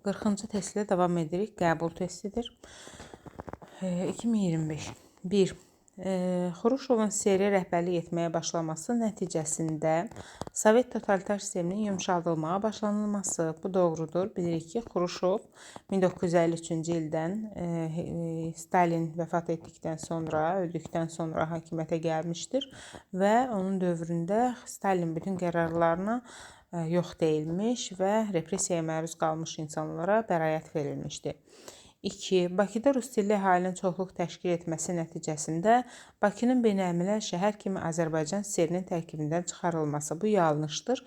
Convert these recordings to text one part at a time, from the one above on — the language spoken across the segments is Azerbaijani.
40-cı test ilə davam edirik. Qəbul testidir. 2025. 1. Xruşovun SSR rəhbərlik etməyə başlaması nəticəsində Sovet totalitar sisteminin yumşaldılmağa başlanılması. Bu doğrudur. Bilirik ki, Xruşov 1953-cü ildən Stalin vəfat etdikdən sonra, öldükdən sonra hakimiyyətə gəlmişdir və onun dövründə Stalin bütün qərarlarına yox deyilmiş və repressiyaya məruz qalmış insanlara bəraət verilmişdi. 2. Bakıda rus dilli əhalinin çoxluq təşkil etməsi nəticəsində Bakının beynəlmiləl şəhər kimi Azərbaycan SSR-nin tərkibindən çıxarılması. Bu yanlışdır.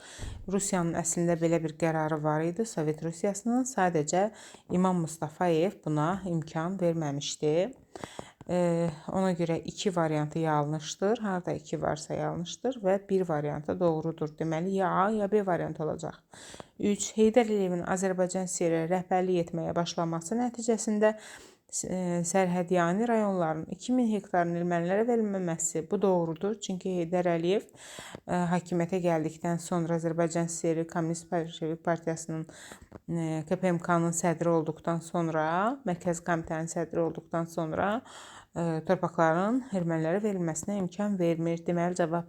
Rusiyanın əslində belə bir qərarı var idi. Sovet Rusiyasının sadəcə İmam Mustafayev buna imkan verməmişdi. Ona görə 2 variantı yanlışdır. Harada 2 varsa yanlışdır və 1 variantı doğrudur. Deməli, ya A, ya B variantı olacaq. 3. Heydər Əliyevin Azərbaycan SSR rəhbərlik etməyə başlaması nəticəsində sərhədyanı rayonların 2000 hektarın ermənilərə verilməməsi. Bu doğrudur. Çünki Heydər Əliyev hakimiyyətə gəldikdən sonra Azərbaycan SSR Kommunist Bolşevik Partiyasının KPMK-nın sədri olduqdan sonra, Mərkəzi Komitənin sədri olduqdan sonra torpaqların ermənilərə verilməsinə imkan vermir. Deməli, cavab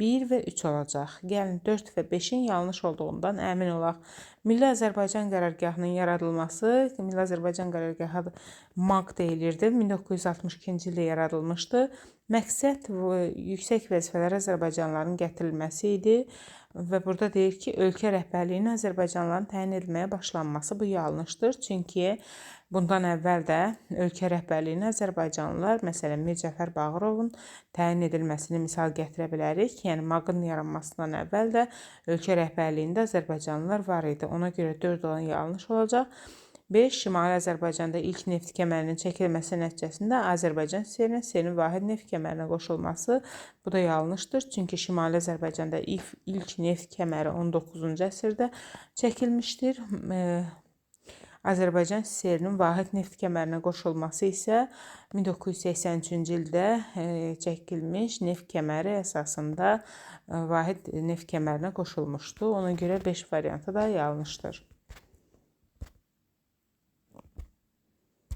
1 və 3 olacaq. Gəlin 4 və 5-in yanlış olduğundan əmin olaq. Milli Azərbaycan qərargahının yaradılması, Milli Azərbaycan qərargahı MAQ deyilirdi. 1962-ci ildə yaradılmışdı. Məqsəd yüksək vəzifələrə azərbaycanlıların gətirilməsi idi və burada deyir ki, ölkə rəhbərliyinin azərbaycanlıların təyin edilməyə başlanması. Bu yanlışdır, çünki bundan əvvəl də ölkə rəhbərliyini azərbaycanlılar, məsələn, Mir Cəfər Bağırovun təyin edilməsini misal gətirə bilərik. Yəni, MAQ-ın yaranmasından əvvəl də ölkə rəhbərliyində azərbaycanlılar var idi. Ona görə 4 olan yanlış olacaq. 5. Şimali Azərbaycanda ilk neft kəmərinin çəkilməsi nəticəsində Azərbaycan SSR-nin SSR-nin vahid neft kəmərinə qoşulması. Bu da yanlışdır, çünki Şimali Azərbaycanda ilk neft kəməri 19-cu əsrdə çəkilmişdir. Azərbaycan SSR-nin vahid neft kəmərinə qoşulması isə 1983-cü ildə çəkilmiş neft kəməri əsasında vahid neft kəmərinə qoşulmuşdu. Ona görə 5 variantı da yanlışdır.